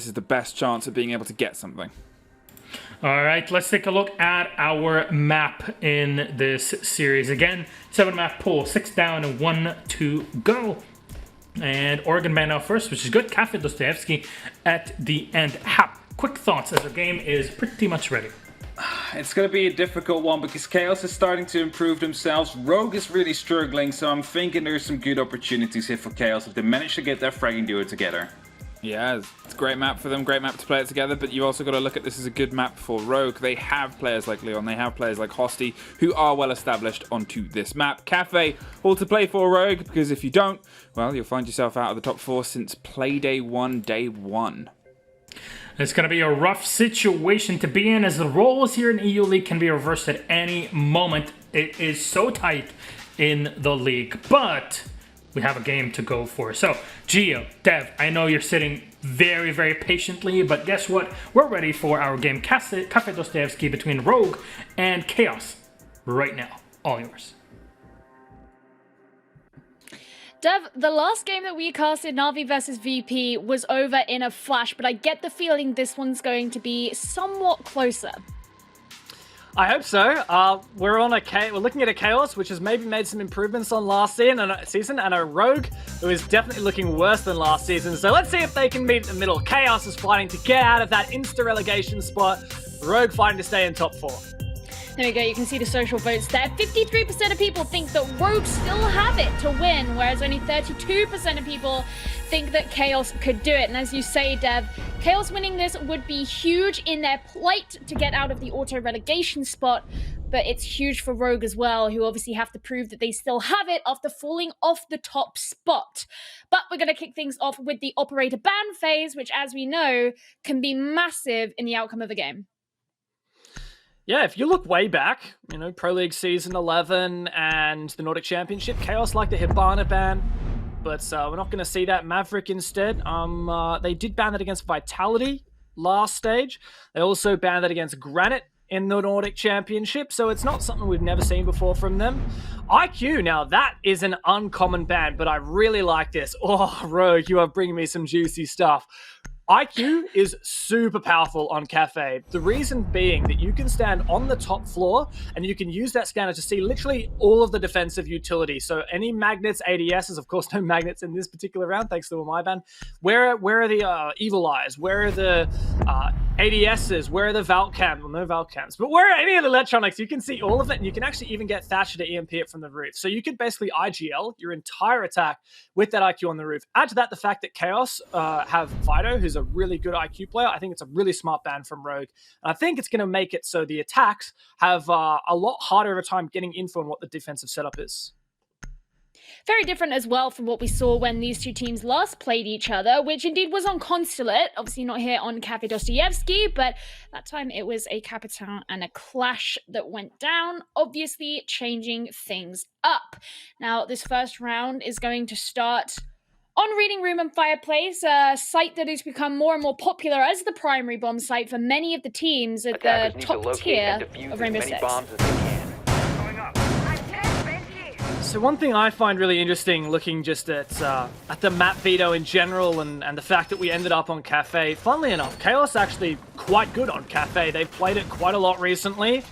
is the best chance of being able to get something. All right, let's take a look at our map in this series. Again, 7-map pool, 6 down and 1 to go. And Oregon man now first, which is good. Cafe Dostoevsky at the end. Hap, quick thoughts as our game is pretty much ready. It's going to be a difficult one because Chaos is starting to improve themselves. Rogue is really struggling, so I'm thinking there's some good opportunities here for Chaos if they manage to get their fragging duo together. Yeah, it's a great map for them, great map to play it together, but you also got to look at this as a good map for Rogue. They have players like Leon, they have players like Hosty, who are well established onto this map. Cafe, all to play for Rogue, because if you don't, well, you'll find yourself out of the top 4 since Playday 1, day 1. It's going to be a rough situation to be in, as the roles here in EU League can be reversed at any moment. It is so tight in the league, but we have a game to go for. So, Gio, Dev, I know you're sitting very, very patiently, but guess what? We're ready for our game, Cafe Dostoevsky between Rogue and Chaos right now. All yours. Dev, the last game that we casted, Na'Vi versus VP, was over in a flash, but I get the feeling this one's going to be somewhat closer. I hope so. We're looking at a Chaos, which has maybe made some improvements on last season, and a Rogue, who is definitely looking worse than last season. So let's see if they can meet in the middle. Chaos is fighting to get out of that insta-relegation spot. Rogue fighting to stay in top 4. There we go, you can see the social votes there. 53% of people think that Rogue still have it to win, whereas only 32% of people think that Chaos could do it. And as you say, Dev, Chaos winning this would be huge in their plight to get out of the auto-relegation spot, but it's huge for Rogue as well, who obviously have to prove that they still have it after falling off the top spot. But we're going to kick things off with the operator ban phase, which, as we know, can be massive in the outcome of a game. Yeah, if you look way back, Pro League Season 11 and the Nordic Championship, Chaos like the Hibana ban, but we're not going to see that. Maverick instead. They did ban that against Vitality last stage. They also banned that against Granite in the Nordic Championship, so it's not something we've never seen before from them. IQ, now that is an uncommon ban, but I really like this. Oh, Rogue, you are bringing me some juicy stuff. IQ is super powerful on Cafe. The reason being that you can stand on the top floor and you can use that scanner to see literally all of the defensive utility. So any magnets, ADSs, of course no magnets in this particular round, thanks to my ban. Where are the Evil Eyes? Where are the ADSs? Where are the Valcams? Well, no Valcams. But where are any of the electronics? You can see all of it, and you can actually even get Thatcher to EMP it from the roof. So you could basically IGL your entire attack with that IQ on the roof. Add to that the fact that Chaos have Fido, who's a really good IQ player. I think it's a really smart ban from Rogue. And I think it's going to make it so the attacks have a lot harder of a time getting info on what the defensive setup is. Very different as well from what we saw when these two teams last played each other, which indeed was on Consulate. Obviously not here on Cafe Dostoevsky, but that time it was a Capitan and a Clash that went down, obviously changing things up. Now, this first round is going to start on Reading Room and Fireplace, a site that has become more and more popular as the primary bomb site for many of the teams at the top tier of Rainbow Six. So one thing I find really interesting looking just at the map veto in general and the fact that we ended up on Cafe, funnily enough, Chaos actually quite good on Cafe. They've played it quite a lot recently.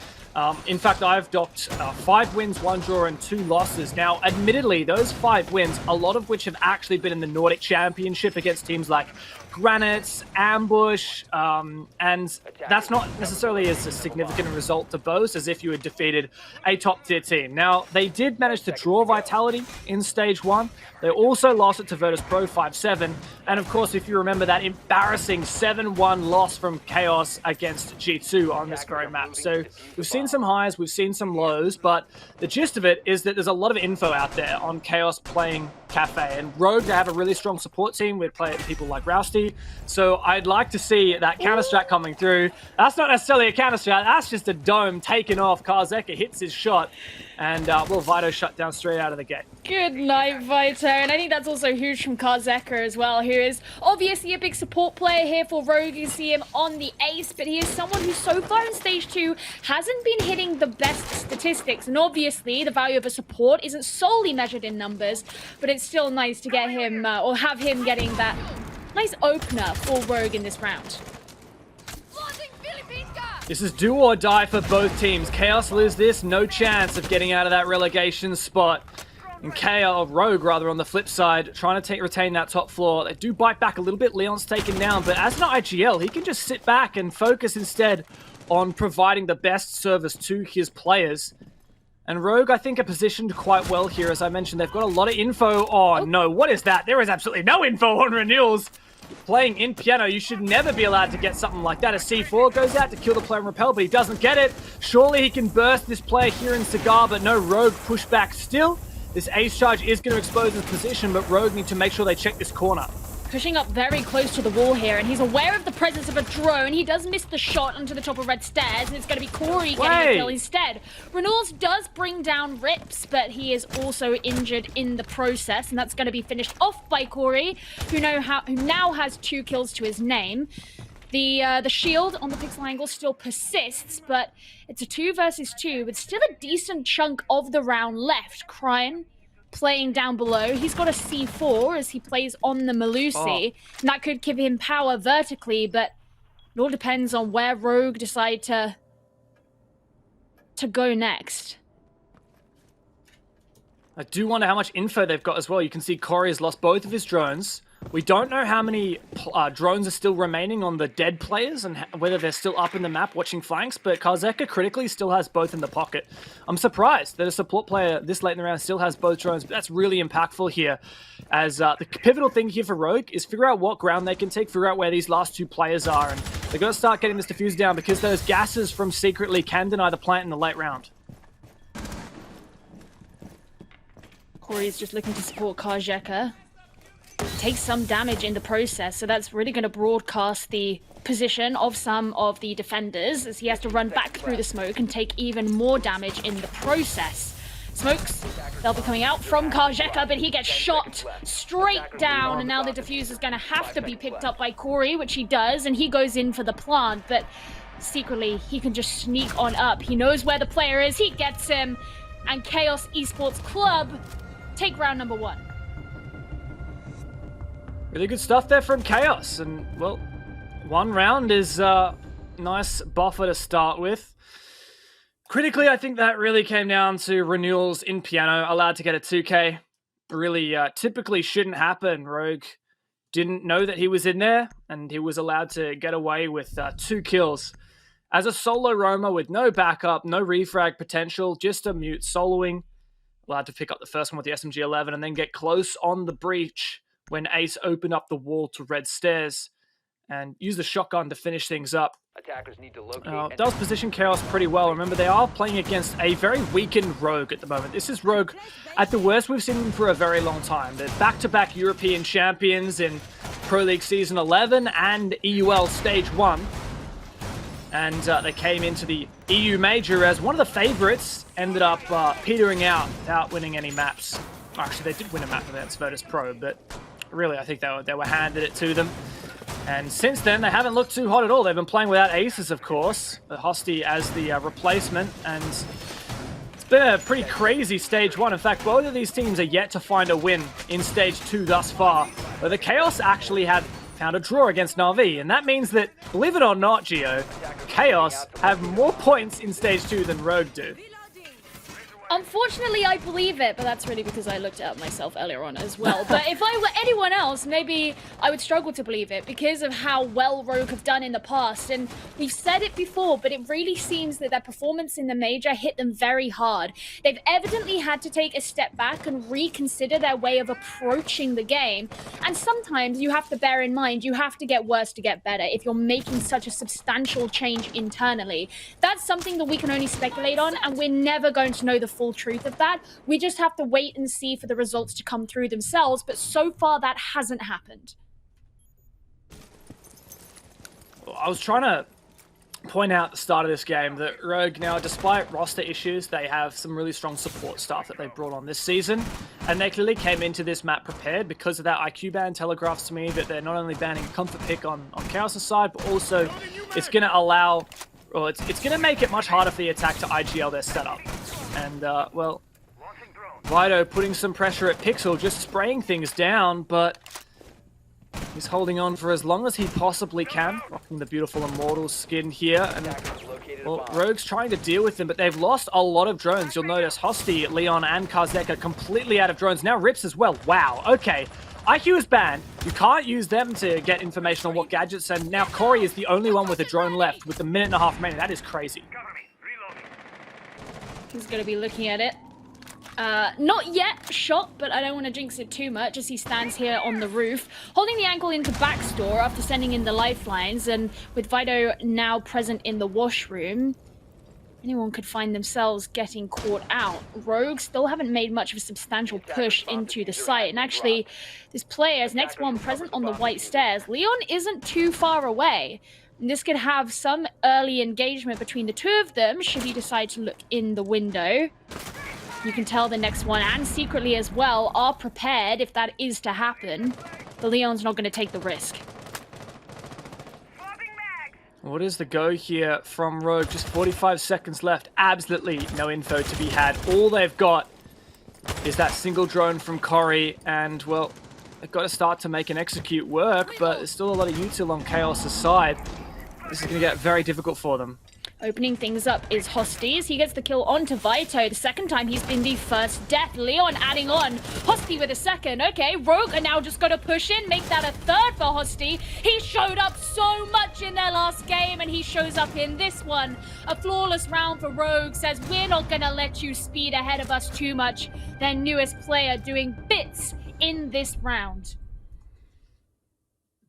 In fact, I've docked 5 wins, 1 draw, and 2 losses. Now, admittedly, those 5 wins, a lot of which have actually been in the Nordic Championship against teams like Granite, Ambush, and that's not necessarily as a significant result to boast as if you had defeated a top-tier team. Now, they did manage to draw Vitality in Stage 1. They also lost it to Virtus Pro 5-7. And of course, if you remember that embarrassing 7-1 loss from Chaos against G2 on this very map. So we've seen some highs, we've seen some lows, but the gist of it is that there's a lot of info out there on Chaos playing Cafe. And Rogue, they have a really strong support team with people like Rousty. So I'd like to see that counter-strat coming through. That's not necessarily a counter-strat, that's just a dome taken off. Karzeka hits his shot, and well, Vito shut down straight out of the gate. Good night, Vito. And I think that's also huge from Karzeka as well, who is obviously a big support player here for Rogue. You see him on the ace, but he is someone who so far in Stage 2 hasn't been hitting the best statistics. And obviously, the value of a support isn't solely measured in numbers, but it's still nice to get him, or have him getting that Nice opener for Rogue in this round. This is do or die for both teams. Chaos lose this, no chance of getting out of that relegation spot. And Chaos, Rogue rather, on the flip side, trying to retain that top floor. They do bite back a little bit. Leon's taken down, but as an IGL, he can just sit back and focus instead on providing the best service to his players. And Rogue, I think, are positioned quite well here. As I mentioned, they've got a lot of info. Oh, no, what is that? There is absolutely no info on Renewals. Playing in piano, you should never be allowed to get something like that. A C4 goes out to kill the player and repel, but he doesn't get it. Surely he can burst this player here in Cigar, but no, Rogue pushback still. This ace charge is going to expose his position, but Rogue need to make sure they check this corner. Pushing up very close to the wall here, and he's aware of the presence of a drone. He does miss the shot onto the top of red stairs, and it's going to be Corey getting the kill instead. Renewals does bring down Rips, but he is also injured in the process, and that's going to be finished off by Corey, who now has 2 kills to his name. The shield on the pixel angle still persists, but it's a 2 versus 2 with still a decent chunk of the round left. Cryan playing down below. He's got a C4 as he plays on the Melusi, and that could give him power vertically, but it all depends on where Rogue decide to go next. I do wonder how much info they've got as well. You can see Corey has lost both of his drones. We don't know how many drones are still remaining on the dead players and whether they're still up in the map watching flanks, but Karzeka critically still has both in the pocket. I'm surprised that a support player this late in the round still has both drones, but that's really impactful here. As the pivotal thing here for Rogue is figure out what ground they can take, figure out where these last 2 players are, and they've got to start getting this defuse down because those gases from Secretly can deny the plant in the late round. Corey's just looking to support Karzeka. Takes some damage in the process, so that's really going to broadcast the position of some of the defenders as he has to run back through the smoke and take even more damage in the process. Smokes, they'll be coming out from Karzeka, but he gets shot straight down, and now the defuse is going to have to be picked up by Corey, which he does, and he goes in for the plant, but secretly he can just sneak on up. He knows where the player is, he gets him, and Chaos Esports Club take round number 1. Really good stuff there from Chaos, and well, 1 round is a nice buffer to start with. Critically, I think that really came down to Renewals in piano, allowed to get a 2k. Really typically shouldn't happen. Rogue didn't know that he was in there, and he was allowed to get away with 2 kills. As a solo roamer with no backup, no refrag potential, just a mute soloing, allowed to pick up the first one with the SMG-11 and then get close on the breach when Ace opened up the wall to red stairs and use the shotgun to finish things up. Attackers need to locate Does position Chaos pretty well. Remember, they are playing against a very weakened Rogue at the moment. This is Rogue at the worst we've seen them for a very long time. They're back-to-back European champions in Pro League Season 11 and EUL Stage 1. And they came into the EU Major as one of the favorites, ended up petering out without winning any maps. Actually, they did win a map against Virtus Pro, but really, I think they were handed it to them. And since then, they haven't looked too hot at all. They've been playing without aces, of course, but Hosty as the replacement, and it's been a pretty crazy Stage 1. In fact, both of these teams are yet to find a win in Stage 2 thus far, but the Chaos actually had found a draw against Na'Vi, and that means that, believe it or not, Gio, Chaos have more points in Stage 2 than Rogue do. Unfortunately, I believe it, but that's really because I looked it up myself earlier on as well. But if I were anyone else, maybe I would struggle to believe it because of how well Rogue have done in the past. And we've said it before, but it really seems that their performance in the Major hit them very hard. They've evidently had to take a step back and reconsider their way of approaching the game. And sometimes you have to bear in mind, you have to get worse to get better if you're making such a substantial change internally. That's something that we can only speculate on, and we're never going to know the full truth of that. We just have to wait and see for the results to come through themselves, but so far that hasn't happened. I was trying to point out at the start of this game that Rogue now, despite roster issues, they have some really strong support staff that they brought on this season, and they clearly came into this map prepared. Because of that IQ ban telegraphs to me that they're not only banning comfort pick on Chaos' side, but also it's going to allow, or it's going to make it much harder for the attack to IGL their setup. And, well, Vido putting some pressure at Pixel, just spraying things down, but He's holding on for as long as he possibly can, rocking the beautiful Immortal skin here. And well, Rogue's trying to deal with them, but they've lost a lot of drones. You'll notice Hosty, Leon, and Karzek are completely out of drones. Now Rips as well. Wow, okay. IQ is banned. You can't use them to get information on what gadgets, and now Corey is the only one with a drone left with a minute and a half remaining. That is crazy. He's going to be looking at it. Not yet shot, but I don't want to jinx it too much as he stands here on the roof, holding the ankle into backstore after sending in the lifelines, and with Vido now present in the washroom, anyone could find themselves getting caught out. Rogue still haven't made much of a substantial push into the site, and actually, this player's next one present on the white stairs, Leon isn't too far away. And this could have some early engagement between the two of them should he decide to look in the window. You can tell the next one, and secretly as well, are prepared if that is to happen. But Leon's not going to take the risk. What is the go here from Rogue? Just 45 seconds left. Absolutely no info to be had. All they've got is that single drone from Corey, and, well, they've got to start to make an execute work, but there's still a lot of util on Chaos' side. This is going to get very difficult for them. Opening things up is Hosty as he gets the kill onto Vito. The second time he's been the first death. Leon adding on. Hosty with a second. Okay, Rogue are now just going to push in, make that a third for Hosty. He showed up so much in their last game, and he shows up in this one. A flawless round for Rogue. Says, we're not going to let you speed ahead of us too much. Their newest player doing bits in this round.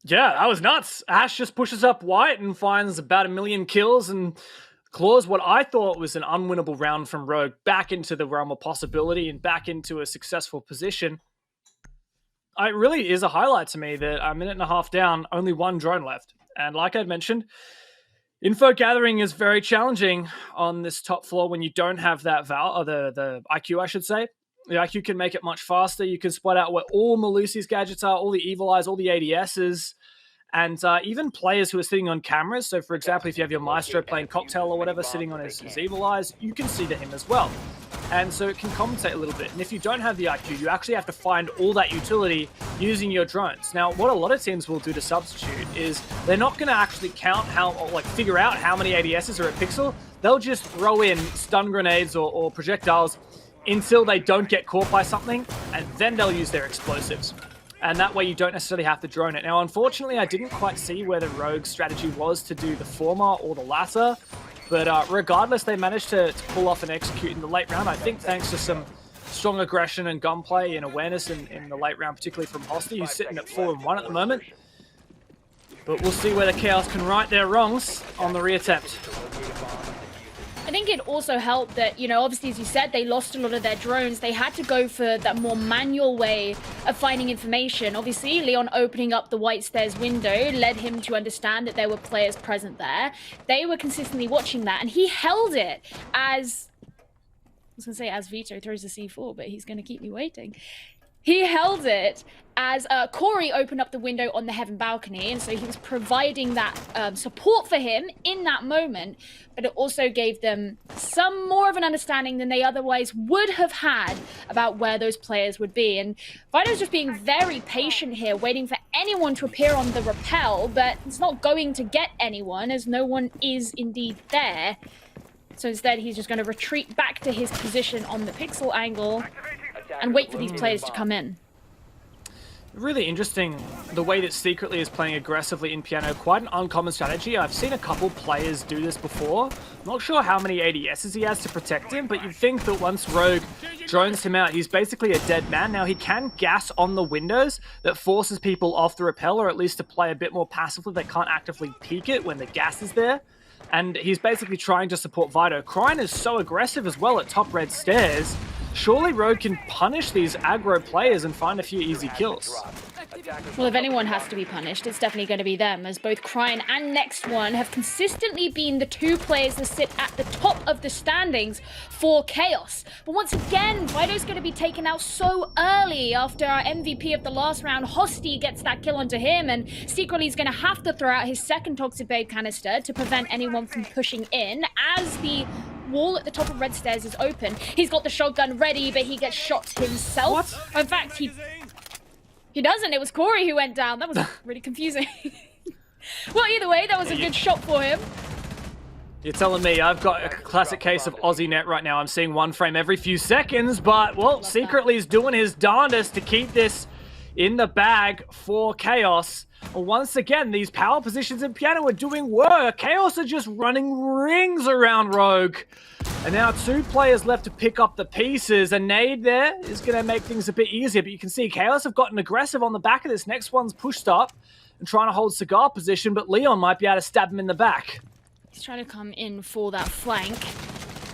Yeah, that was nuts. Ash just pushes up white and finds about 1 million kills and claws what I thought was an unwinnable round from Rogue back into the realm of possibility and back into a successful position. It really is a highlight to me that a minute and a half down, only one drone left. And like I'd mentioned, info gathering is very challenging on this top floor when you don't have that the IQ, I should say. The IQ can make it much faster. You can spot out where all Malusi's gadgets are, all the Evil Eyes, all the ADSs, and even players who are sitting on cameras. So, for example, if you have your Maestro playing Cocktail or whatever sitting on his Evil Eyes, you can see to him as well. And so it can compensate a little bit. And if you don't have the IQ, you actually have to find all that utility using your drones. Now, what a lot of teams will do to substitute is they're not going to actually count figure out how many ADSs are at Pixel. They'll just throw in stun grenades or projectiles until they don't get caught by something, and then they'll use their explosives. And that way you don't necessarily have to drone it. Now, unfortunately, I didn't quite see whether Rogue's strategy was to do the former or the latter, but regardless, they managed to pull off and execute in the late round, I think thanks to some strong aggression and gunplay and awareness in the late round, particularly from Hosty, who's sitting at 4-1 at the moment. But we'll see whether Chaos can right their wrongs on the reattempt. I think it also helped that, you know, obviously, as you said, they lost a lot of their drones. They had to go for that more manual way of finding information. Obviously, Leon opening up the white stairs window led him to understand that there were players present there. They were consistently watching that, and he held it as... I was going to say as Vito throws the C4, but he's going to keep me waiting. He held it as Corey opened up the window on the Heaven balcony, and so he was providing that support for him in that moment, but it also gave them some more of an understanding than they otherwise would have had about where those players would be. And Vido's just being very patient here, waiting for anyone to appear on the rappel, but it's not going to get anyone, as no one is indeed there. So instead, he's just going to retreat back to his position on the Pixel angle and wait for these players to come in. Really interesting the way that Secretly is playing aggressively in Piano. Quite an uncommon strategy. I've seen a couple players do this before. I'm not sure how many ADSs he has to protect him, but you'd think that once Rogue drones him out, he's basically a dead man. Now, he can gas on the windows that forces people off the rappel, or at least to play a bit more passively. They can't actively peek it when the gas is there. And he's basically trying to support Vito. Crine is so aggressive as well at top red stairs. Surely Rogue can punish these aggro players and find a few easy kills. Well, if anyone has to be punished, it's definitely going to be them, as both Crine and Next One have consistently been the two players that sit at the top of the standings for Chaos. But once again, Vito's going to be taken out so early after our MVP of the last round, Hosty, gets that kill onto him, and Secretly is going to have to throw out his second Toxic Babe canister to prevent anyone from pushing in as the wall at the top of red stairs is open. He's got the shotgun ready, but he gets shot himself. What? In fact, he He doesn't. It was Corey who went down. That was really confusing. Well, either way, that was a good shot for him. You're telling me I've got a classic case of Aussie net right now. I'm seeing one frame every few seconds, but, well, secretly he's doing his darndest to keep this in the bag for Chaos. Once again, these power positions in Piano are doing work. Chaos are just running rings around Rogue. And now 2 players left to pick up the pieces. A nade there is going to make things a bit easier, but you can see Chaos have gotten aggressive on the back of this. Next one's pushed up and trying to hold cigar position, but Leon might be able to stab him in the back. He's trying to come in for that flank.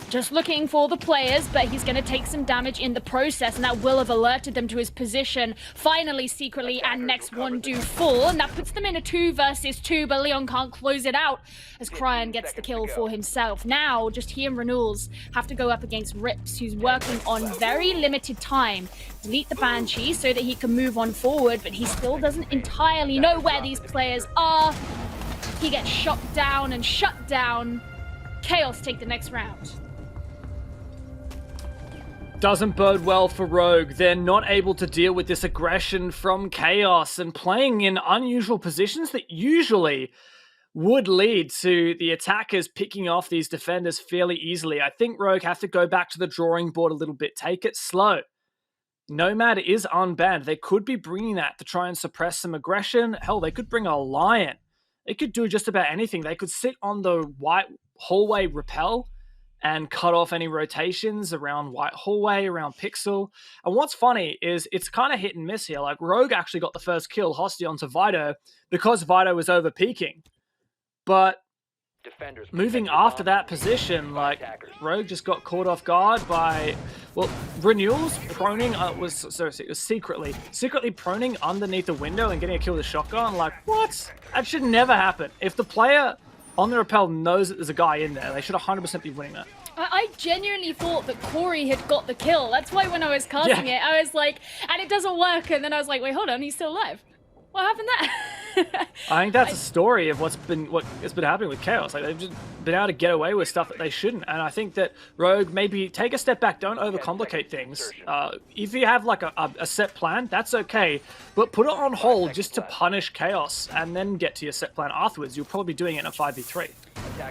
Just looking for the players, but he's going to take some damage in the process, and that will have alerted them to his position. Finally, secretly, and next one do fall, and that puts them in a 2 versus 2, but Leon can't close it out as Cryan gets the kill for himself. Now, just he and Renewals have to go up against Rips, who's working on very limited time. Delete the Banshee so that he can move on forward, but he still doesn't entirely know where these players are. He gets shot down and shut down. Chaos take the next round. Doesn't bode well for Rogue. They're not able to deal with this aggression from Chaos and playing in unusual positions that usually would lead to the attackers picking off these defenders fairly easily. I think Rogue have to go back to the drawing board a little bit. Take it slow. Nomad is unbanned. They could be bringing that to try and suppress some aggression. Hell, they could bring a Lion. They could do just about anything. They could sit on the white hallway rappel and cut off any rotations around white hallway, around pixel. And what's funny is it's kind of hit and miss here. Like, Rogue actually got the first kill, Hosty onto Vito, because Vito was over peaking. But moving after that position, like, Rogue just got caught off guard by, well, Renewals proning, it was secretly proning underneath the window and getting a kill with a shotgun. Like, what? That should never happen. If the player on the rappel knows that there's a guy in there, they should 100% be winning that. I genuinely thought that Corey had got the kill. That's why when I was casting it, I was like, and it doesn't work. And then I was like, wait, hold on, he's still alive. What happened there? I think that's a story of what has been happening with Chaos. Like, they've just been able to get away with stuff that they shouldn't. And I think that Rogue, maybe take a step back, don't overcomplicate things. If you have like a set plan, that's okay, but put it on hold just to punish Chaos and then get to your set plan afterwards. You'll probably be doing it in a 5v3.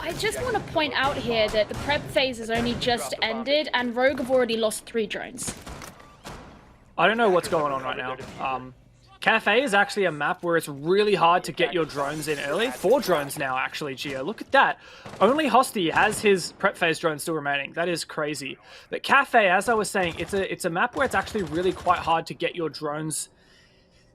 I just want to point out here that the prep phase has only just ended and Rogue have already lost 3 drones. I don't know what's going on right now. Cafe is actually a map where it's really hard to get your drones in early. 4 drones now, actually, Gio. Look at that. Only Hosty has his prep phase drone still remaining. That is crazy. But Cafe, as I was saying, it's a map where it's actually really quite hard to get your drones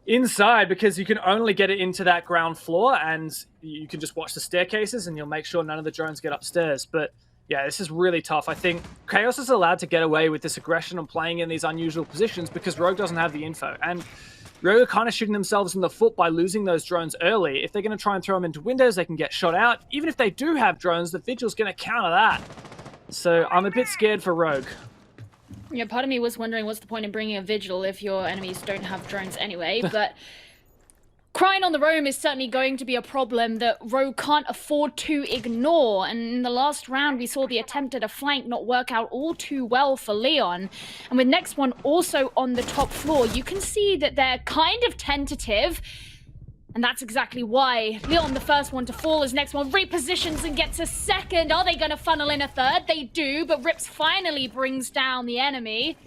inside because you can only get it into that ground floor and you can just watch the staircases and you'll make sure none of the drones get upstairs. But yeah, this is really tough. I think Chaos is allowed to get away with this aggression and playing in these unusual positions because Rogue doesn't have the info. And Rogue are kind of shooting themselves in the foot by losing those drones early. If they're going to try and throw them into windows, they can get shot out. Even if they do have drones, the Vigil's going to counter that. So I'm a bit scared for Rogue. Yeah, part of me was wondering what's the point in bringing a Vigil if your enemies don't have drones anyway, but Crying on the roam is certainly going to be a problem that Rogue can't afford to ignore, and in the last round we saw the attempt at a flank not work out all too well for Leon. And with next one also on the top floor, you can see that they're kind of tentative, and that's exactly why. Leon, the first one to fall, as next one repositions and gets a second. Are they going to funnel in a third? They do, but Rips finally brings down the enemy.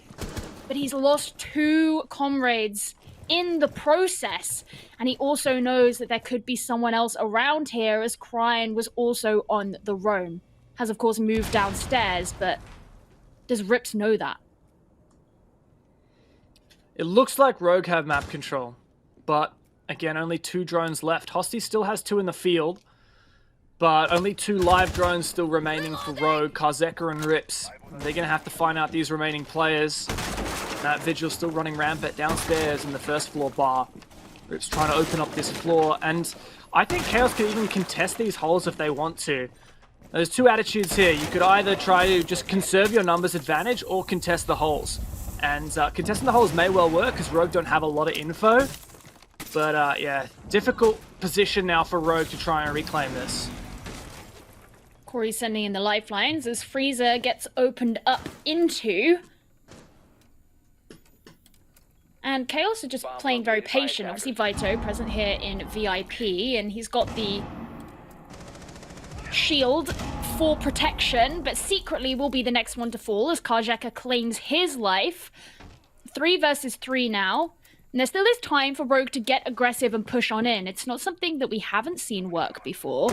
But he's lost 2 comrades in the process, and he also knows that there could be someone else around here, as Cryan was also on the roam. Has of course moved downstairs, but does Rips know that? It looks like Rogue have map control, but again, only 2 drones left. Hosty still has 2 in the field, but only 2 live drones still remaining for Rogue, Karzeka and Rips. They're going to have to find out these remaining players. That Vigil still running rampant downstairs in the first floor bar. Rips trying to open up this floor, and I think Chaos can even contest these holes if they want to. There's 2 attitudes here. You could either try to just conserve your numbers advantage or contest the holes. And contesting the holes may well work because Rogue don't have a lot of info. But yeah, difficult position now for Rogue to try and reclaim this. Corey sending in the lifelines as Freezer gets opened up into. And Chaos are just playing very patient. Obviously, Vito present here in VIP, and he's got the shield for protection, but secretly will be the next one to fall as Karjeka claims his life. 3 versus 3 now. And there still is time for Rogue to get aggressive and push on in. It's not something that we haven't seen work before.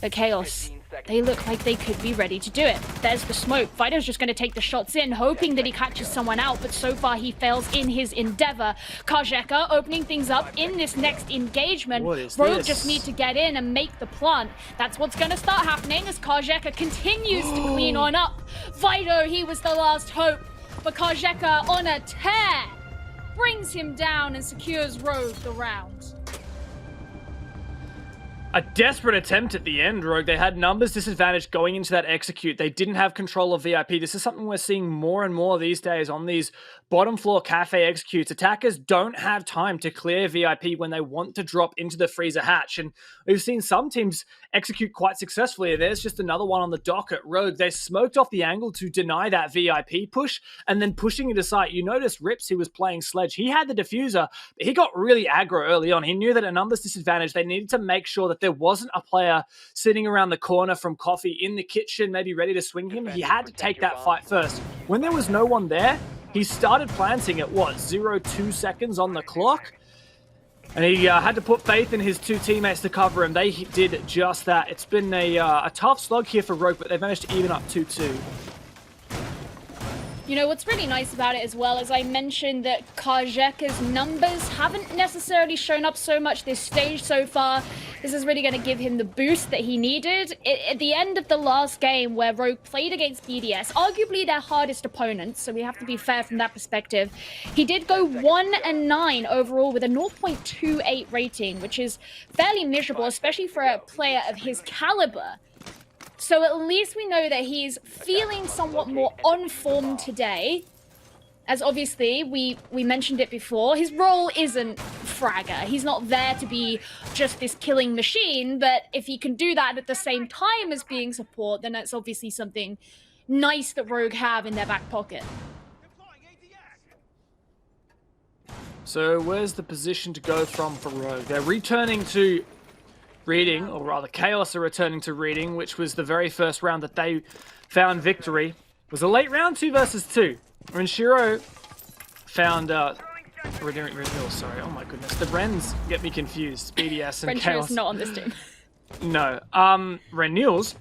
But Chaos, they look like they could be ready to do it. There's the smoke. Vito's just going to take the shots in, hoping that he catches someone out, but so far he fails in his endeavor. Karjeka opening things up in this next engagement. Rogue just need to get in and make the plant. That's what's going to start happening as Karjeka continues to clean on up. Vito, he was the last hope, but Karjeka on a tear brings him down and secures Rogue the round. A desperate attempt at the end, Rogue. They had numbers disadvantage going into that execute. They didn't have control of VIP. This is something we're seeing more and more these days on these bottom floor cafe executes. Attackers don't have time to clear VIP when they want to drop into the freezer hatch. And we've seen some teams execute quite successfully. There's just another one on the docket. Rogue, they smoked off the angle to deny that VIP push and then pushing into sight. You notice Rips, who was playing Sledge, he had the diffuser, but he got really aggro early on. He knew that a numbers disadvantage, they needed to make sure that there wasn't a player sitting around the corner from Coffee in the kitchen, maybe ready to swing him. He had to take that fight first. When there was no one there, he started planting at 0.2 seconds on the clock. And he had to put faith in his 2 teammates to cover him. They did just that. It's been a tough slog here for Rogue, but they've managed to even up 2-2. You know, what's really nice about it as well, as I mentioned that Karjeka's numbers haven't necessarily shown up so much this stage so far. This is really going to give him the boost that he needed. At the end of the last game where Rogue played against BDS, arguably their hardest opponent, so we have to be fair from that perspective, he did go 1-9 overall with a 0.28 rating, which is fairly miserable, especially for a player of his caliber. So at least we know that he's feeling somewhat more on form today. As obviously, we mentioned it before, his role isn't fragger. He's not there to be just this killing machine, but if he can do that at the same time as being support, then that's obviously something nice that Rogue have in their back pocket. So where's the position to go from for Rogue? They're returning to Reading, or rather Chaos are returning to Reading, which was the very first round that they found victory. It was a late round, 2 versus 2. When Shiro found Renewal, sorry, oh my goodness. The Rens get me confused. BDS and Chaos. Shiro's not on this team. No. Renewals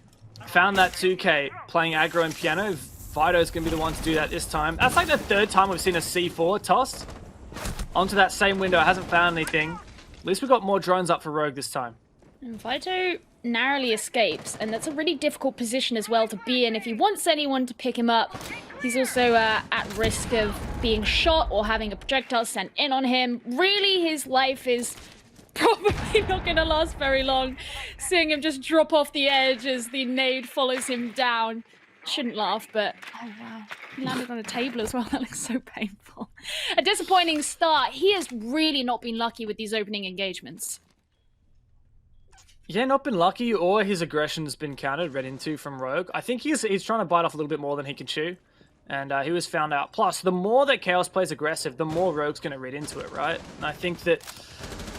found that 2K playing aggro and piano. Vito's going to be the one to do that this time. That's like the 3rd time we've seen a C4 tossed onto that same window. It hasn't found anything. At least we got more drones up for Rogue this time. And Vito narrowly escapes, and that's a really difficult position as well to be in. If he wants anyone to pick him up, he's also at risk of being shot or having a projectile sent in on him. Really, his life is probably not going to last very long. Seeing him just drop off the edge as the nade follows him down. Shouldn't laugh, but oh wow. He landed on a table as well. That looks so painful. A disappointing start. He has really not been lucky with these opening engagements. Yeah, not been lucky, or his aggression has been countered, read into from Rogue. I think he's trying to bite off a little bit more than he can chew, and he was found out. Plus, the more that Chaos plays aggressive, the more Rogue's going to read into it, right? And I think that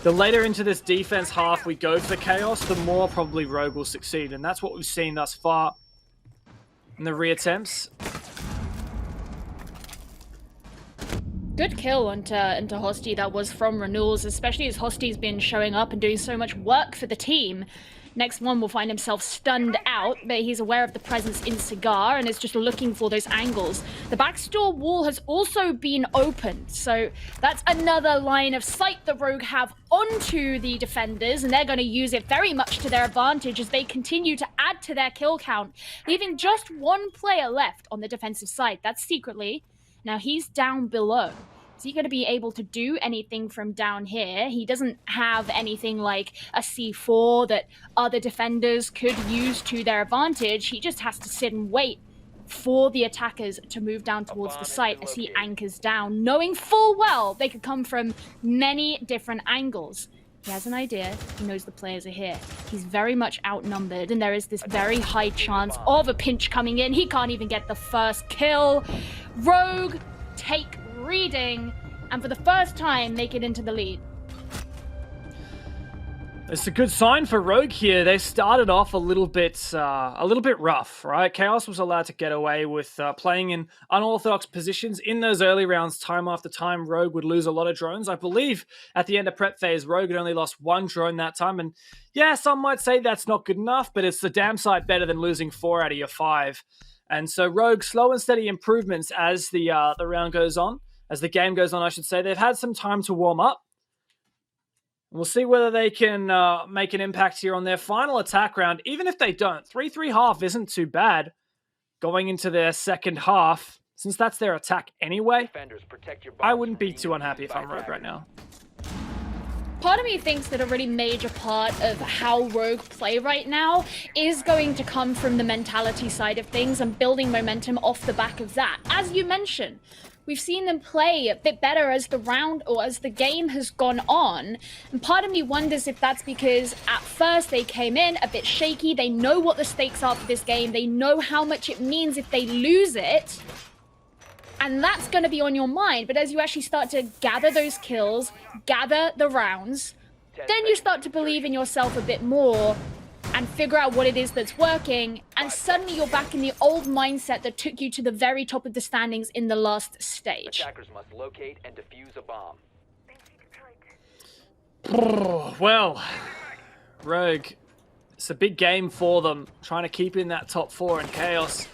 the later into this defense half we go for Chaos, the more probably Rogue will succeed, and that's what we've seen thus far in the reattempts. Good kill into Hosty that was from Renewals, especially as Hosty's been showing up and doing so much work for the team. Next one will find himself stunned out, but he's aware of the presence in Cigar and is just looking for those angles. The backstore wall has also been opened, so that's another line of sight that Rogue have onto the defenders, and they're going to use it very much to their advantage as they continue to add to their kill count, leaving just one player left on the defensive side. That's Secretly. Now he's down below. Is he going to be able to do anything from down here? He doesn't have anything like a C4 that other defenders could use to their advantage. He just has to sit and wait for the attackers to move down towards the site as he anchors down, knowing full well they could come from many different angles. He has an idea. He knows the players are here. He's very much outnumbered, and there is this very high chance of a pinch coming in. He can't even get the first kill. Rogue take Reading, and for the first time make it into the lead. It's a good sign for Rogue here. They started off a little bit rough, right? Chaos was allowed to get away with playing in unorthodox positions in those early rounds. Time after time, Rogue would lose a lot of drones. I believe at the end of prep phase, Rogue had only lost 1 drone that time. And yeah, some might say that's not good enough, but it's the damn sight better than losing 4 out of your 5. And so Rogue, slow and steady improvements as the round goes on, as the game goes on, I should say. They've had some time to warm up. We'll see whether they can make an impact here on their final attack round. Even if they don't, 3-3 half isn't too bad going into their second half. Since that's their attack anyway, I wouldn't be too unhappy if I'm Rogue right now. Part of me thinks that a really major part of how Rogue play right now is going to come from the mentality side of things and building momentum off the back of that. As you mentioned, we've seen them play a bit better as the round or as the game has gone on. And part of me wonders if that's because at first they came in a bit shaky. They know what the stakes are for this game. They know how much it means if they lose it. And that's going to be on your mind. But as you actually start to gather those kills, gather the rounds, then you start to believe in yourself a bit more and figure out what it is that's working. And suddenly you're back in the old mindset that took you to the very top of the standings in the last stage. Attackers must locate and defuse a bomb. Well, Rogue, it's a big game for them, trying to keep in that top 4 in Chaos.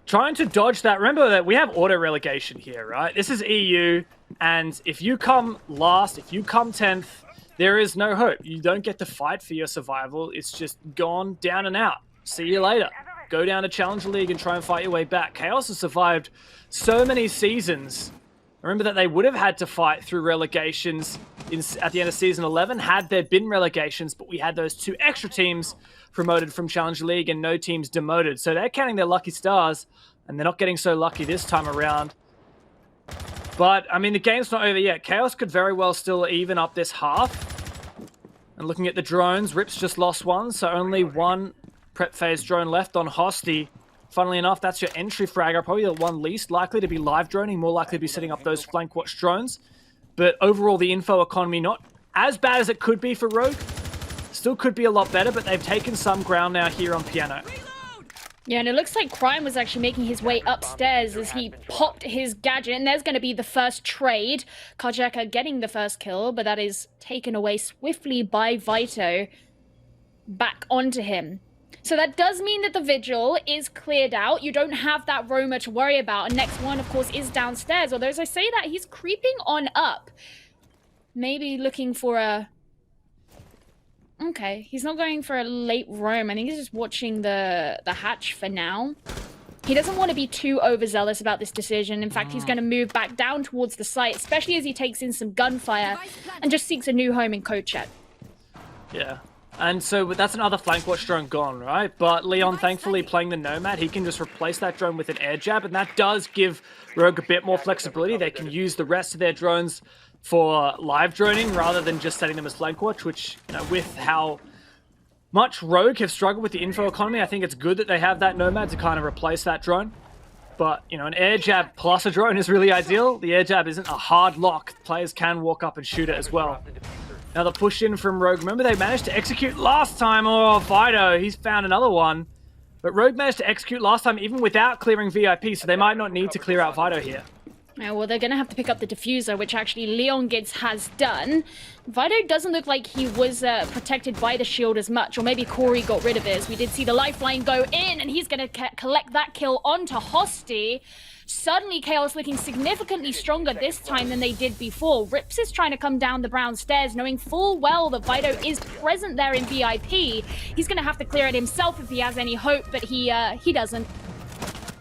Trying to dodge that. Remember that we have auto relegation here, right? This is EU, and if you come last, if you come 10th, there is no hope. You don't get to fight for your survival. It's just gone down and out. See you later. Go down to Challenger League and try and fight your way back. Chaos has survived so many seasons. Remember that they would have had to fight through relegations at the end of Season 11 had there been relegations, but we had those 2 extra teams promoted from Challenger League and no teams demoted. So they're counting their lucky stars, and they're not getting so lucky this time around. But, I mean, the game's not over yet. Chaos could very well still even up this half. And looking at the drones, Rip's just lost 1, so only 1 prep phase drone left on Hosty. Funnily enough, that's your entry fragger, probably the one least likely to be live droning, more likely to be setting up those flank watch drones. But overall, the info economy not as bad as it could be for Rogue. Still could be a lot better, but they've taken some ground now here on Piano. Yeah, and it looks like Crime was actually making his way upstairs as he popped his gadget, and there's going to be the first trade. Karjeka getting the first kill, but that is taken away swiftly by Vito. Back onto him. So that does mean that the Vigil is cleared out. You don't have that Roma to worry about. And next one, of course, is downstairs. Although, as I say that, he's creeping on up. Maybe looking for a... Okay, he's not going for a late roam. I think he's just watching the hatch for now. He doesn't want to be too overzealous about this decision. In fact, he's going to move back down towards the site, especially as he takes in some gunfire and just seeks a new home in Kochet. Yeah. And so that's another flank watch drone gone, right? But Leon, thankfully, playing the Nomad, he can just replace that drone with an air jab, and that does give Rogue a bit more flexibility. They can use the rest of their drones for live droning rather than just setting them as flank watch, which, you know, with how much Rogue have struggled with the info economy, I think it's good that they have that Nomad to kind of replace that drone. But, you know, an air jab plus a drone is really ideal. The air jab isn't a hard lock. Players can walk up and shoot it as well. Now the push in from Rogue. Remember they managed to execute last time. Oh, Vito, he's found another one. But Rogue managed to execute last time even without clearing VIP, so they might not need to clear out Vito here. Yeah, well, they're going to have to pick up the diffuser, which actually Leon Gids has done. Vito doesn't look like he was protected by the shield as much, or maybe Corey got rid of his. We did see the lifeline go in, and he's going to collect that kill onto Hosty. Suddenly, Chaos looking significantly stronger this time than they did before. Rips is trying to come down the brown stairs, knowing full well that Vito is present there in VIP. He's going to have to clear it himself if he has any hope, but he doesn't.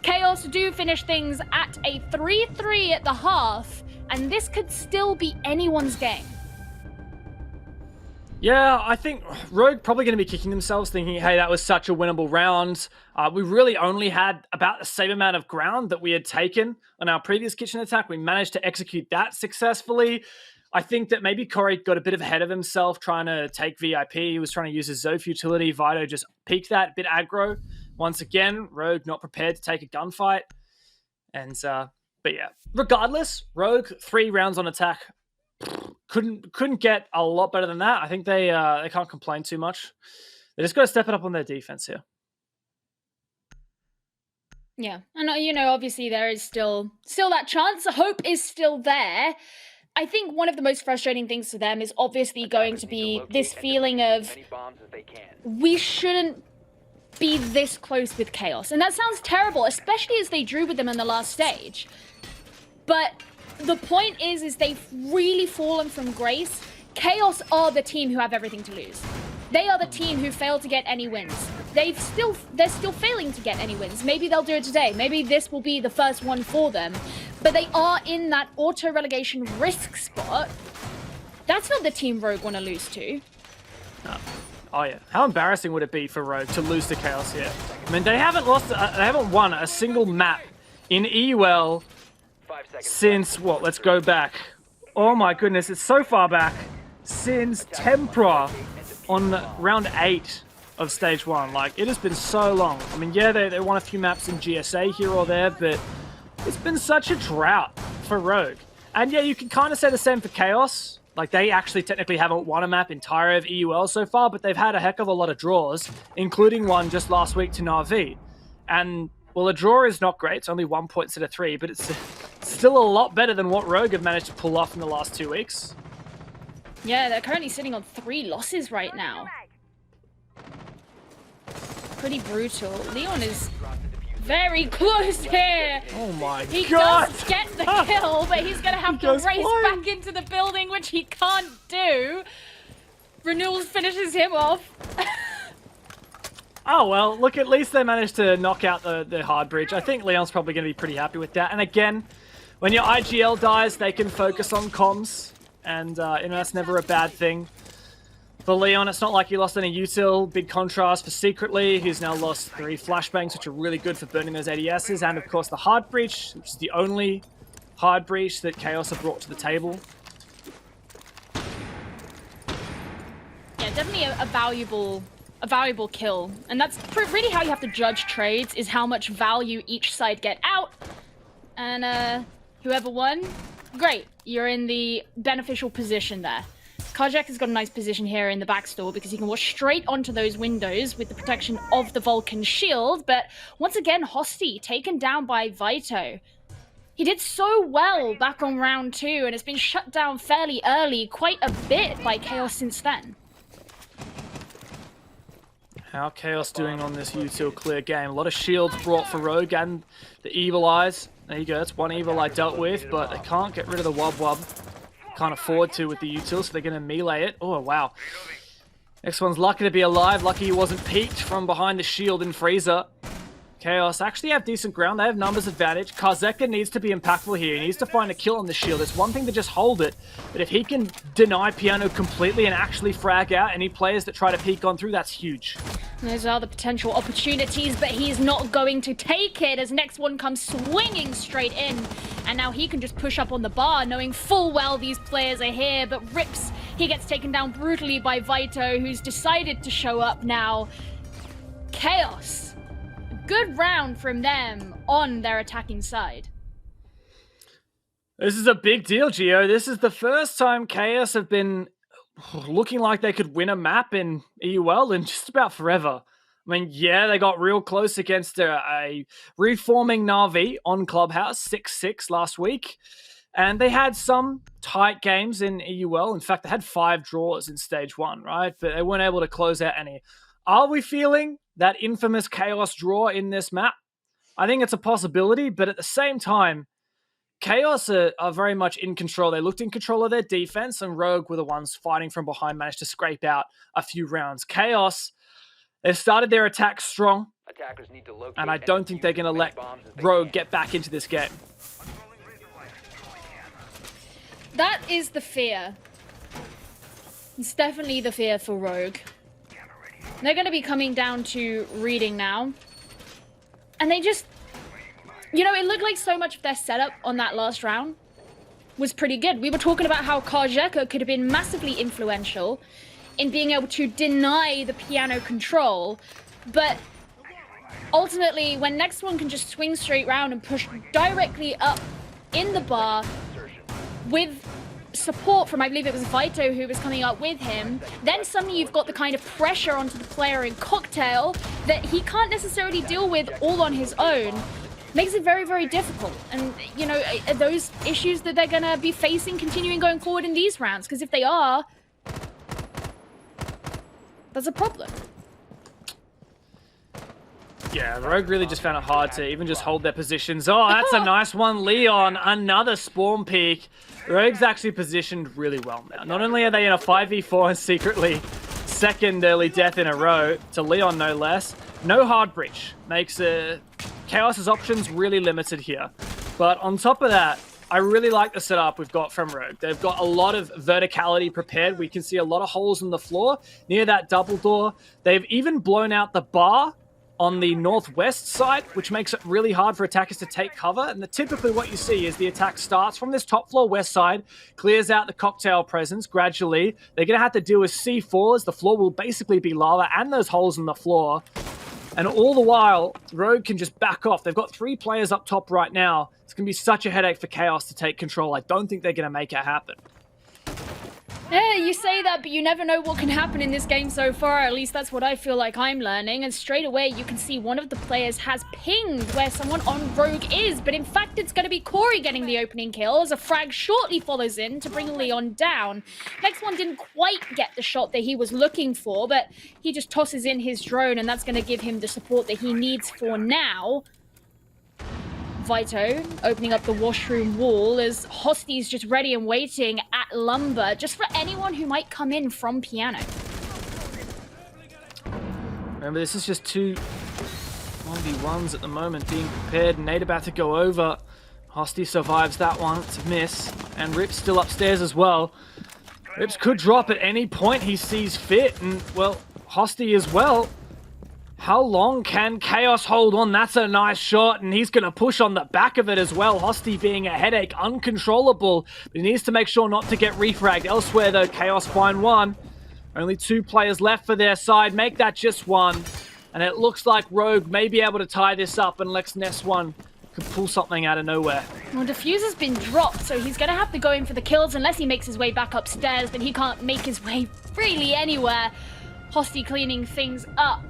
Chaos do finish things at a 3-3 at the half, and this could still be anyone's game. Yeah, I think Rogue probably going to be kicking themselves thinking, hey, that was such a winnable round. We really only had about the same amount of ground that we had taken on our previous kitchen attack. We managed to execute that successfully. I think that maybe Corey got a bit ahead of himself trying to take VIP. He was trying to use his Zof utility. Vito just peeked that, bit aggro. Once again, Rogue not prepared to take a gunfight. And But yeah, regardless, Rogue 3 rounds on attack. Couldn't get a lot better than that. I think they can't complain too much. They just got to step it up on their defense here. Yeah, and obviously there is still that chance. The hope is still there. I think one of the most frustrating things for them is obviously going to be this feeling of we shouldn't be this close with Chaos. And that sounds terrible, especially as they drew with them in the last stage. But the point is they've really fallen from grace. Chaos are the team who have everything to lose. They are the team who failed to get any wins. They're still failing to get any wins. Maybe they'll do it today. Maybe this will be the first one for them. But they are in that auto-relegation risk spot. That's not the team Rogue want to lose to. No. Oh yeah, how embarrassing would it be for Rogue to lose to Chaos here? I mean, they haven't won a single map in EUL since what? Let's go back. Oh my goodness, it's so far back. Since Tempra on round 8 of stage 1. Like, it has been so long. I mean, yeah, they won a few maps in GSA here or there, but it's been such a drought for Rogue. And yeah, you can kind of say the same for Chaos. Like, they actually technically haven't won a map entire of EUL so far, but they've had a heck of a lot of draws, including one just last week to Na'Vi. And, well, a draw is not great. It's only 1 point instead of 3, but it's still a lot better than what Rogue have managed to pull off in the last 2 weeks. Yeah, they're currently sitting on 3 losses right now. Pretty brutal. Leon is very close here. Oh my He god! does get the kill, but he's going to have to race back into the building, which he can't do. Renewals finishes him off. Oh, well, look, at least they managed to knock out the hard breach. I think Leon's probably going to be pretty happy with that. And again, when your IGL dies, they can focus on comms. And, that's never a bad thing. For Leon, it's not like he lost any util. Big contrast for Secretly, who's now lost 3 flashbangs, which are really good for burning those ADSs. And, of course, the hard breach, which is the only hard breach that Chaos have brought to the table. Yeah, definitely a valuable kill. And that's really how you have to judge trades, is how much value each side get out. And, whoever won, great. You're in the beneficial position there. Karjak has got a nice position here in the backstore because he can walk straight onto those windows with the protection of the Vulcan shield. But once again, Hosty taken down by Vito. He did so well back on round 2 and has been shut down fairly early, quite a bit by Chaos since then. How Chaos doing on this util clear game? A lot of shields brought for Rogue and the Evil Eyes. There you go, that's one Evil Eye dealt with, but they can't get rid of the Wub Wub. Can't afford to with the util, so they're going to melee it. Oh, wow. Next one's lucky to be alive. Lucky he wasn't peeked from behind the shield in Freezer. Chaos actually have decent ground. They have numbers advantage. Karzeka needs to be impactful here. He needs to find a kill on the shield. It's one thing to just hold it, but if he can deny Piano completely and actually frag out any players that try to peek on through, that's huge. Those are the potential opportunities, but he's not going to take it as next one comes swinging straight in. And now he can just push up on the bar, knowing full well these players are here, but Rips, he gets taken down brutally by Vito, who's decided to show up now. Chaos. Good round from them on their attacking side. This is a big deal, Gio. This is the first time Chaos have been looking like they could win a map in EUL in just about forever. I mean, yeah, they got real close against a reforming Na'Vi on Clubhouse, 6-6 last week. And they had some tight games in EUL. In fact, they had 5 draws in stage 1, right? But they weren't able to close out any. Are we feeling that infamous Chaos draw in this map? I think it's a possibility, but at the same time, Chaos are very much in control. They looked in control of their defense, and Rogue were the ones fighting from behind, managed to scrape out a few rounds. Chaos, they've started their attack strong, and I don't think they're going to let Rogue get back into this game. That is the fear. It's definitely the fear for Rogue. They're going to be coming down to reading now. And they just... it looked like so much of their setup on that last round was pretty good. We were talking about how Karjeka could have been massively influential in being able to deny the piano control, but ultimately, when next one can just swing straight round and push directly up in the bar with support from, I believe it was Vito who was coming up with him. Then suddenly you've got the kind of pressure onto the player in Cocktail that he can't necessarily deal with all on his own. Makes it very, very difficult. And, you know, are those issues that they're going to be facing continuing going forward in these rounds? Because if they are, that's a problem. Yeah, Rogue really just found it hard to even just hold their positions. Oh, that's a nice one, Leon. Another spawn peek. Rogue's actually positioned really well now. Not only are they in a 5v4 and secretly second early death in a row, to Leon no less, no hard breach. Makes Chaos's options really limited here. But on top of that, I really like the setup we've got from Rogue. They've got a lot of verticality prepared. We can see a lot of holes in the floor near that double door. They've even blown out the bar on the northwest side, which makes it really hard for attackers to take cover. And typically what you see is the attack starts from this top floor west side, clears out the Cocktail presence gradually. They're going to have to deal with C4s. The floor will basically be lava and those holes in the floor. And all the while, Rogue can just back off. They've got 3 players up top right now. It's going to be such a headache for Chaos to take control. I don't think they're going to make it happen. Yeah, you say that, but you never know what can happen in this game so far. At least that's what I feel like I'm learning. And straight away, you can see one of the players has pinged where someone on Rogue is. But in fact, it's going to be Corey getting the opening kill as a frag shortly follows in to bring Leon down. Next one didn't quite get the shot that he was looking for, but he just tosses in his drone, and that's going to give him the support that he needs for now. Vito opening up the washroom wall as Hosty's just ready and waiting at Lumber, just for anyone who might come in from Piano. Remember, this is just 2 1v1s at the moment being prepared. Nate about to go over. Hosty survives that one. It's a miss. And Rip's still upstairs as well. Rips could drop at any point he sees fit. And, well, Hosty as well. How long can Chaos hold on? That's a nice shot, and he's going to push on the back of it as well. Hosty being a headache, uncontrollable. But he needs to make sure not to get refragged. Elsewhere, though, Chaos find one. Only 2 players left for their side. Make that just 1. And it looks like Rogue may be able to tie this up unless Nest 1 could pull something out of nowhere. Well, Diffuser's been dropped, so he's going to have to go in for the kills unless he makes his way back upstairs, but he can't make his way really anywhere. Hosty cleaning things up.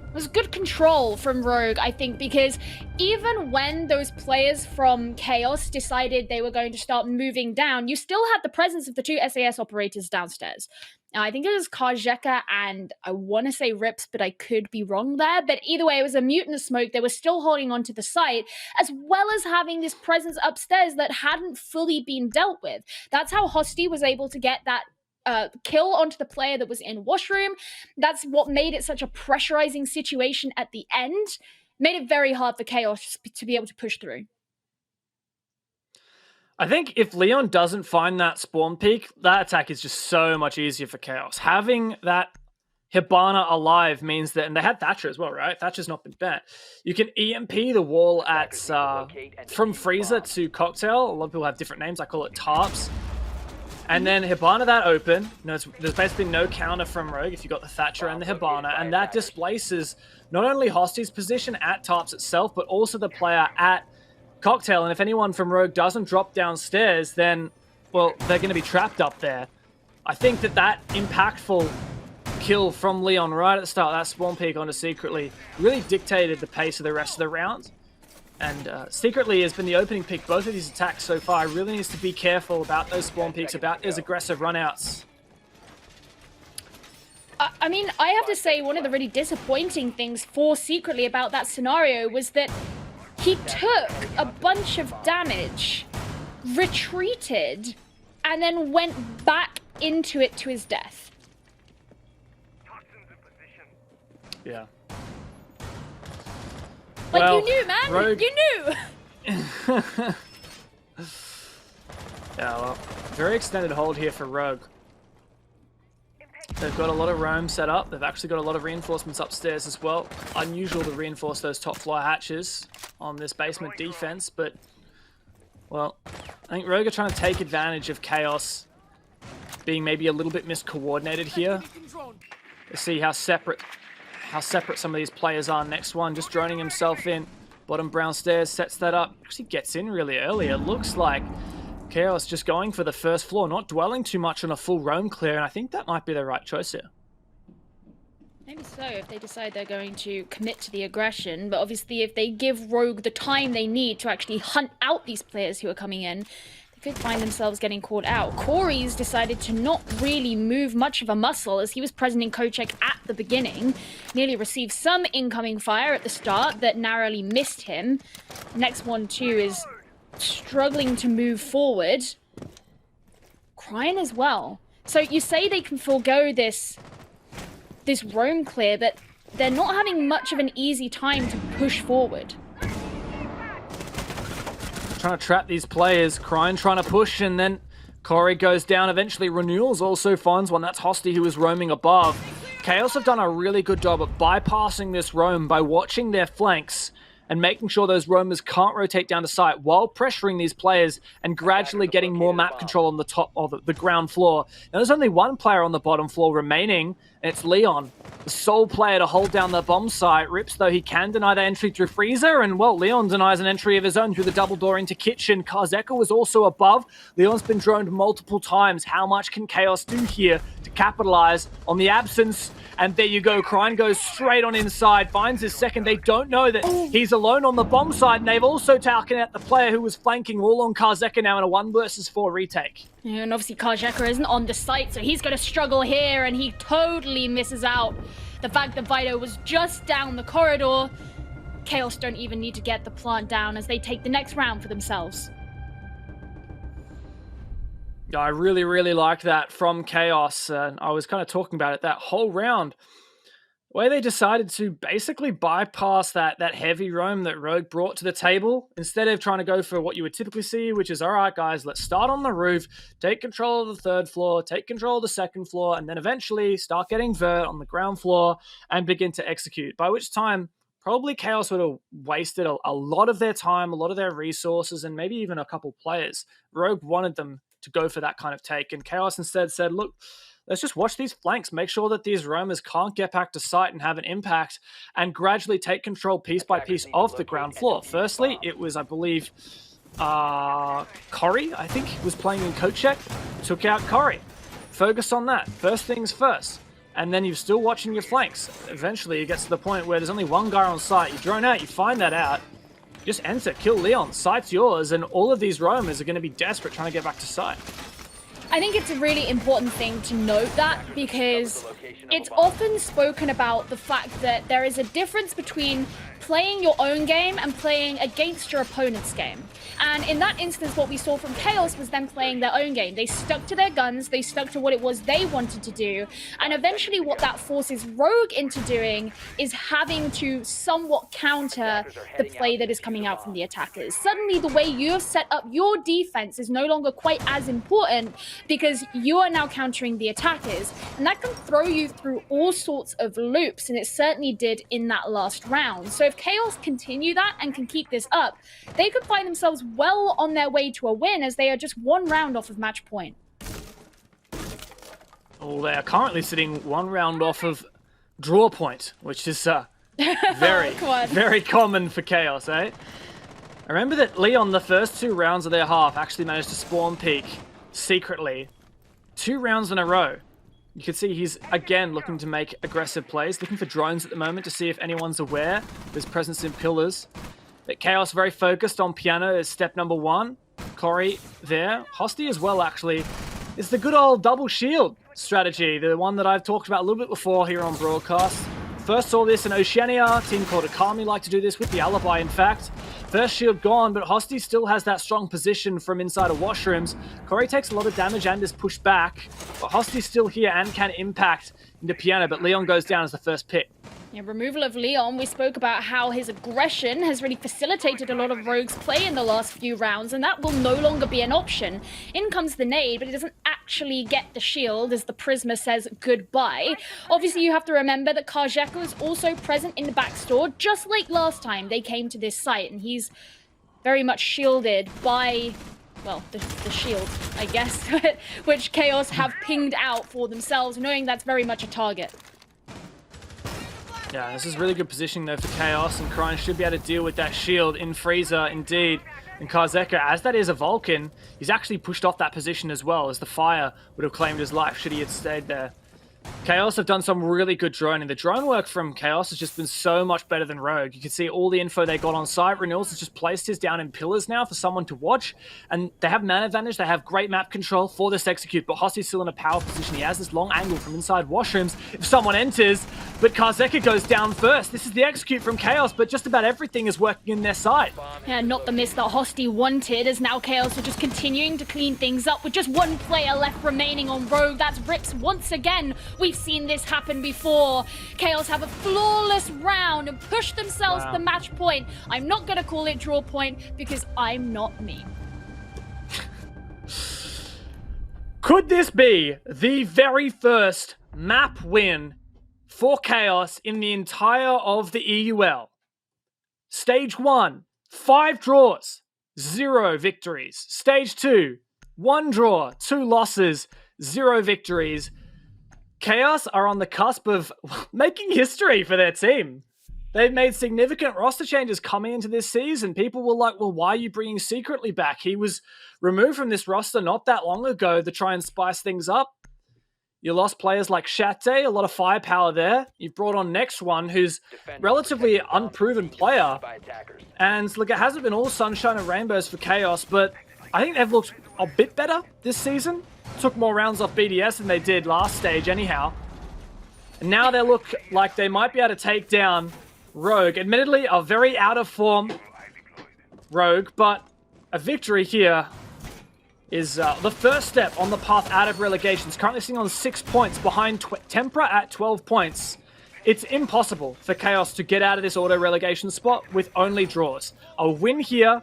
It was good control from Rogue, I think, because even when those players from Chaos decided they were going to start moving down, you still had the presence of the 2 SAS operators downstairs. Now, I think it was Kajeka and I want to say Rips, but I could be wrong there. But either way, it was a mutant smoke. They were still holding onto the site, as well as having this presence upstairs that hadn't fully been dealt with. That's how Hosty was able to get that kill onto the player that was in washroom. That's what made it such a pressurizing situation at the end. Made it very hard for Chaos to be able to push through. I think if Leon doesn't find that spawn peak, that attack is just so much easier for Chaos. Having that Hibana alive means that, and they had Thatcher as well, right? Thatcher's not been banned. You can EMP the wall at from Freezer to Cocktail. A lot of people have different names. I call it Tarps. And then Hibana that open. There's basically no counter from Rogue if you got the Thatcher and the Hibana, and that displaces not only Hosty's position at Tarps itself, but also the player at Cocktail. And if anyone from Rogue doesn't drop downstairs, then, well, they're going to be trapped up there. I think that impactful kill from Leon right at the start, that spawn peek onto Secretly, really dictated the pace of the rest of the round. And Secretly has been the opening pick both of these attacks so far. Really needs to be careful about those spawn peaks, about those aggressive runouts. I mean, I have to say one of the really disappointing things for Secretly about that scenario was that he took a bunch of damage, retreated, and then went back into it to his death. Yeah. Like, well, you knew, man. Rogue... You knew. Yeah, well, very extended hold here for Rogue. They've got a lot of roam set up. They've actually got a lot of reinforcements upstairs as well. Unusual to reinforce those top floor hatches on this basement defense, but, well, I think Rogue are trying to take advantage of Chaos being maybe a little bit miscoordinated here. Let's see how separate some of these players are. Next one, just droning himself in. Bottom brown stairs sets that up. Actually gets in really early. It looks like Chaos just going for the first floor, not dwelling too much on a full roam clear, and I think that might be the right choice here. Maybe so, if they decide they're going to commit to the aggression, but obviously if they give Rogue the time they need to actually hunt out these players who are coming in, they could find themselves getting caught out. Corey's decided to not really move much of a muscle as he was present in Kochek at the beginning, nearly received some incoming fire at the start that narrowly missed him. Next one too is struggling to move forward. Crying as well. So you say they can forego this roam clear, but they're not having much of an easy time to push forward. Trying to trap these players, Cryin trying to push, and then Corey goes down. Eventually, Renewals also finds one. That's Hosty, who is roaming above. Chaos have done a really good job at bypassing this roam by watching their flanks and making sure those roamers can't rotate down to site while pressuring these players and gradually getting more map control on the top of the ground floor. Now, there's only one player on the bottom floor remaining, and it's Leon, the sole player to hold down the bomb site. Rips, though, he can deny the entry through Freezer, and, well, Leon denies an entry of his own through the double door into Kitchen. Karzeka was also above. Leon's been droned multiple times. How much can Chaos do here to capitalize on the absence? And there you go, Cryin goes straight on inside, finds his second. They don't know that he's alone on the bomb side, and they've also taken out the player who was flanking all on Karzeka now in a 1 versus 4 retake. Yeah, and obviously Karzeka isn't on the site, so he's going to struggle here, and he totally misses out the fact that Vito was just down the corridor. Chaos don't even need to get the plant down as they take the next round for themselves. I really, really like that from Chaos. I was kind of talking about it that whole round. The way they decided to basically bypass that heavy roam that Rogue brought to the table, instead of trying to go for what you would typically see, which is, all right, guys, let's start on the roof, take control of the 3rd floor, take control of the 2nd floor, and then eventually start getting vert on the ground floor and begin to execute. By which time, probably Chaos would have wasted a lot of their time, a lot of their resources, and maybe even a couple players. Rogue wanted them to go for that kind of take, and Chaos instead said, look, let's just watch these flanks, make sure that these roamers can't get back to site and have an impact, and gradually take control piece by piece of the ground floor. Firstly, it was, I believe, Corey, I think, was playing in Kochek, took out Corey. Focus on that. First things first. And then you're still watching your flanks. Eventually, it gets to the point where there's only one guy on site. You drone out, you find that out. Just enter, kill Leon, site's yours, and all of these roamers are going to be desperate trying to get back to site. I think it's a really important thing to note that, because it's often spoken about the fact that there is a difference between playing your own game and playing against your opponent's game. And in that instance, what we saw from Chaos was them playing their own game. They stuck to their guns, they stuck to what it was they wanted to do, and eventually what that forces Rogue into doing is having to somewhat counter the play that is coming out from the attackers. Suddenly, the way you have set up your defense is no longer quite as important because you are now countering the attackers, and that can throw you through all sorts of loops, and it certainly did in that last round. So if Chaos continue that and can keep this up, they could find themselves well on their way to a win, as they are just 1 round off of match point. Oh, they are currently sitting 1 round off of draw point, which is very, very common for Chaos, eh? I remember that Leon, the first 2 rounds of their half, actually managed to spawn peek secretly 2 rounds in a row. You can see he's, again, looking to make aggressive plays, looking for drones at the moment to see if anyone's aware of his presence in pillars. But Chaos very focused on piano as step number 1. Corey there. Hosty as well, actually. It's the good old double shield strategy, the one that I've talked about a little bit before here on broadcast. First saw this in Oceania. A team called Akami like to do this with the Alibi, in fact. First shield gone, but Hosty still has that strong position from inside of washrooms. Corey takes a lot of damage and is pushed back, but Hosty's still here and can impact into piano, but Leon goes down as the first pick. Yeah, removal of Leon, we spoke about how his aggression has really facilitated a lot of Rogue's play in the last few rounds, and that will no longer be an option. In comes the nade, but it doesn't actually get the shield as the Prisma says goodbye. Obviously, you have to remember that Karzeka is also present in the back store, just like last time they came to this site, and he's very much shielded by, well, the shield, I guess, which Chaos have pinged out for themselves, knowing that's very much a target. Yeah, this is really good positioning though for Chaos, and Crine should be able to deal with that shield in Freezer indeed. And Karzeka, as that is a Vulcan, he's actually pushed off that position as well, as the fire would have claimed his life should he have stayed there. Chaos have done some really good droning. The drone work from Chaos has just been so much better than Rogue. You can see all the info they got on site. Renewals has just placed his down in pillars now for someone to watch. And they have man advantage. They have great map control for this execute. But Hosty's still in a power position. He has this long angle from inside washrooms if someone enters. But Karzeka goes down first. This is the execute from Chaos, but just about everything is working in their side. Yeah, not the miss that Hosty wanted, as now Chaos are just continuing to clean things up with just one player left remaining on Rogue. That's Rips once again. We've seen this happen before. Chaos have a flawless round and push themselves to the match point. I'm not going to call it draw point because I'm not me. Could this be the very first map win for Chaos in the entire of the EUL? Stage 1, 5 draws, 0 victories. Stage 2, 1 draw, 2 losses, 0 victories. Chaos are on the cusp of making history for their team. They've made significant roster changes coming into this season. People were like, well, why are you bringing Secretly back? He was removed from this roster not that long ago to try and spice things up. You lost players like Shatte, a lot of firepower there. You've brought on Next One, who's relatively unproven player. And look, it hasn't been all sunshine and rainbows for Chaos, but I think they've looked a bit better this season. Took more rounds off BDS than they did last stage anyhow. And now they look like they might be able to take down Rogue. Admittedly, a very out of form Rogue, but a victory here is the first step on the path out of relegation. It's currently sitting on 6 points behind Tempera at 12 points. It's impossible for Chaos to get out of this auto-relegation spot with only draws. A win here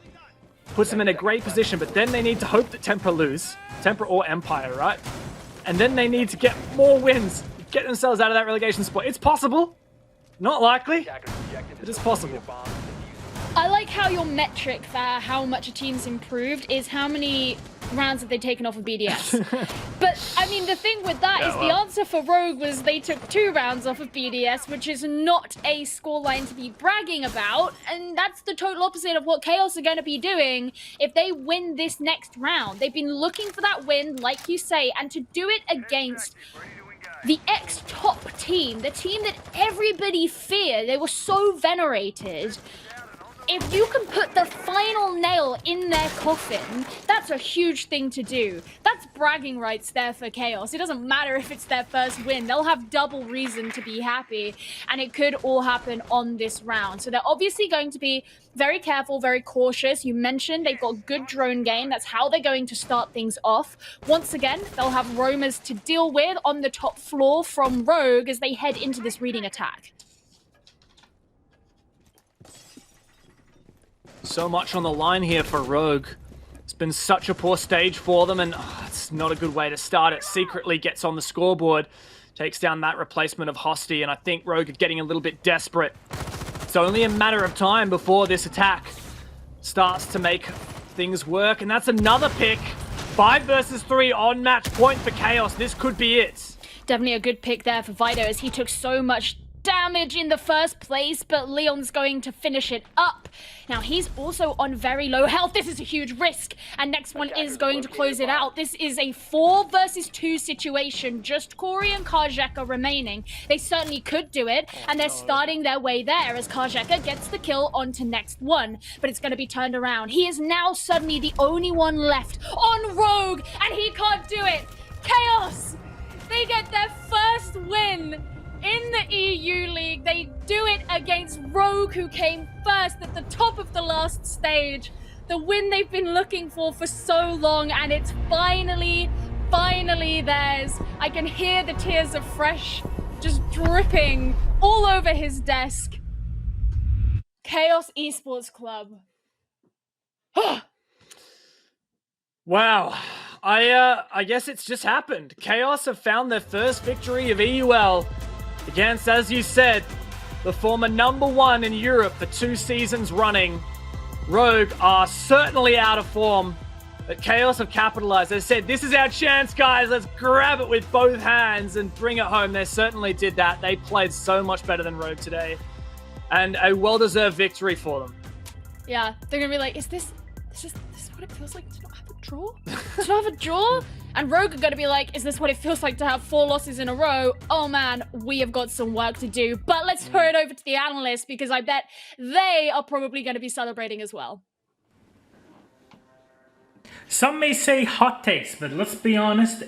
puts them in a great position, but then they need to hope that Tempera lose. Tempera or Empire, right? And then they need to get more wins, get themselves out of that relegation spot. It's possible. Not likely, but it's possible. I like how your metric for how much a team's improved is how many rounds have they taken off of BDS. But, I mean, the thing with that is the answer for Rogue was they took 2 rounds off of BDS, which is not a scoreline to be bragging about, and that's the total opposite of what Chaos are going to be doing if they win this next round. They've been looking for that win, like you say, and to do it against the ex-top team, the team that everybody feared, they were so venerated. If you can put the final nail in their coffin, that's a huge thing to do. That's bragging rights there for Chaos. It doesn't matter if it's their first win. They'll have double reason to be happy, and it could all happen on this round. So they're obviously going to be very careful, very cautious. You mentioned they've got good drone game. That's how they're going to start things off. Once again, they'll have roamers to deal with on the top floor from Rogue as they head into this reading attack. So much on the line here for Rogue. It's been such a poor stage for them, and it's not a good way to start it. Secretly gets on the scoreboard, takes down that replacement of Hosty, and I think Rogue are getting a little bit desperate. It's only a matter of time before this attack starts to make things work, and that's another pick. 5 versus 3 on match point for Chaos. This could be it. Definitely a good pick there for Vido as he took so much damage in the first place, but Leon's going to finish it up. Now, he's also on very low health. This is a huge risk, and Next One is going to close it out. This is a 4 versus 2 situation. Just Corey and Karzeka remaining. They certainly could do it, and they're starting their way there as Karzeka gets the kill onto Next One, but it's going to be turned around. He is now suddenly the only one left on Rogue, and he can't do it. Chaos! They get their first win in the EU League. They do it against Rogue, who came first at the top of the last stage. The win they've been looking for so long, and it's finally theirs. I can hear the tears of Fresh just dripping all over his desk. Chaos Esports Club. Wow. I guess it's just happened. Chaos have found their first victory of EUL against, as you said, the former #1 in Europe for 2 seasons running. Rogue are certainly out of form. But Chaos have capitalized. They said, this is our chance, guys. Let's grab it with both hands and bring it home. They certainly did that. They played so much better than Rogue today. And a well-deserved victory for them. Yeah, they're going to be like, is this what it feels like to not have a draw? To not have a draw? And Rogue are going to be like, is this what it feels like to have 4 losses in a row? Oh man, we have got some work to do. But let's throw it over to the analysts because I bet they are probably going to be celebrating as well. Some may say hot takes, but let's be honest,